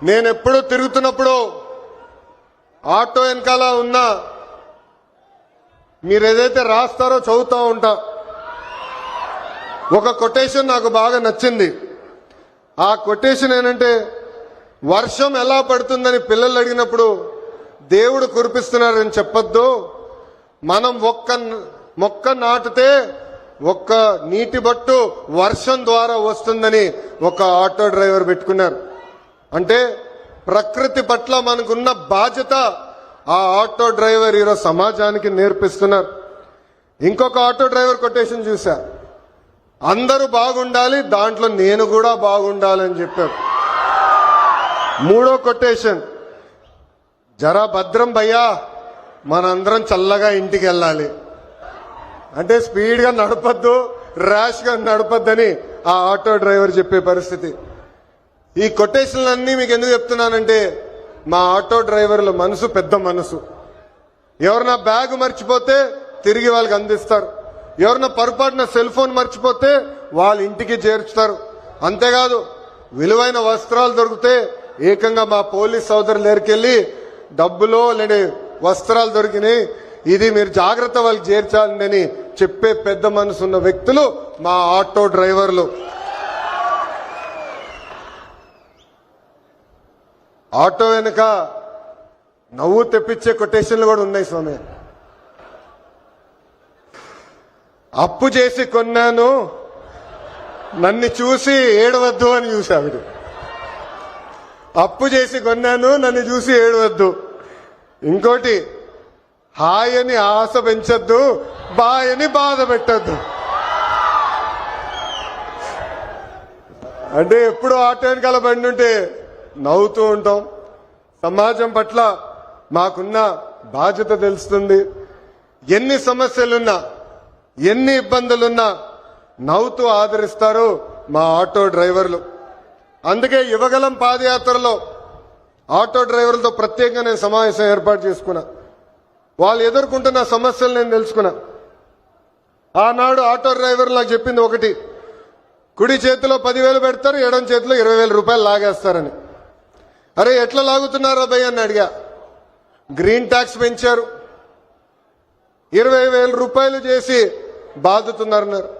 నేను ఎప్పుడూ తిరుగుతున్నప్పుడు ఆటో వెనకాల ఉన్న మీరు ఏదైతే రాస్తారో చదువుతూ ఉంటా. ఒక కొటేషన్ నాకు బాగా నచ్చింది. ఆ కొటేషన్ ఏంటంటే, వర్షం ఎలా పడుతుందని పిల్లలు అడిగినప్పుడు దేవుడు కురిపిస్తున్నారని చెప్పొద్దు, మనం మొక్క నాటితే ఒక్క నీటి బట్టు వర్షం ద్వారా వస్తుందని ఒక ఆటో డ్రైవర్ పెట్టుకున్నారు. అంటే ప్రకృతి పట్ల మనకున్న బాధ్యత ఆ ఆటో డ్రైవర్ ఈరోజు సమాజానికి నేర్పిస్తున్నారు. ఇంకొక ఆటో డ్రైవర్ కొటేషన్ చూసా, అందరూ బాగుండాలి, దాంట్లో నేను కూడా బాగుండాలని చెప్పారు. మూడో కొటేషన్, జరా భద్రం భయ్యా, మనందరం చల్లగా ఇంటికి వెళ్ళాలి. అంటే స్పీడ్గా నడపద్దు, ర్యాష్గా నడపద్దని ఆ ఆటో డ్రైవర్ చెప్పే పరిస్థితి. ఈ కొటేషన్లన్నీ మీకు ఎందుకు చెప్తున్నానంటే, మా ఆటో డ్రైవర్ల మనసు పెద్ద మనసు. ఎవరన్నా బ్యాగ్ మర్చిపోతే తిరిగి వాళ్ళకి అందిస్తారు, ఎవరన్నా పొరపాటున సెల్ ఫోన్ మర్చిపోతే వాళ్ళ ఇంటికి చేర్చుతారు. అంతేకాదు, విలువైన వస్త్రాలు దొరికితే ఏకంగా మా పోలీస్ సోదరుల దగ్గరికి వెళ్ళి డబ్బులో లేని వస్త్రాలు దొరికినాయి, ఇది మీరు జాగ్రత్త వాళ్ళకి చేర్చాలని చెప్పే పెద్ద మనసు ఉన్న వ్యక్తులు మా ఆటో డ్రైవర్లు. ఆటో వెనుక నవ్వు తెప్పించే కొటేషన్లు కూడా ఉన్నాయి స్వామి. అప్పు చేసి కొన్నాను, నన్ను చూసి ఏడవద్దు అని చూసావిడు. అప్పు చేసి కొన్నాను, నన్ను చూసి ఏడవద్దు. ఇంకోటి, హాయ్ అని ఆశ పెంచొద్దు, బాయ్ అని బాధ పెట్టద్దు. అంటే ఎప్పుడు ఆటో వెనకాల బండి ఉంటే నవ్వుతూ ఉంటాం. సమాజం పట్ల మాకున్న బాధ్యత తెలుస్తుంది. ఎన్ని సమస్యలున్నా, ఎన్ని ఇబ్బందులున్నా నవ్వుతూ ఆదరిస్తారు మా ఆటో డ్రైవర్లు. అందుకే యువగలం పాదయాత్రలో ఆటో డ్రైవర్లతో ప్రత్యేకంగా నేను సమావేశం ఏర్పాటు చేసుకున్నా. వాళ్ళు ఎదుర్కొంటున్న సమస్యలు నేను తెలుసుకున్నా. ఆనాడు ఆటో డ్రైవర్లు నాకు చెప్పింది ఒకటి, కుడి చేతిలో 10,000 పెడతారు, ఎడం చేతిలో 20,000 రూపాయలు లాగేస్తారని. అరే ఎట్లా లాగుతున్నారా భయ్ అని అడిగా. గ్రీన్ ట్యాక్స్ పెంచారు, 20,000 రూపాయలు చేసి బాదుతున్నారన్నారు.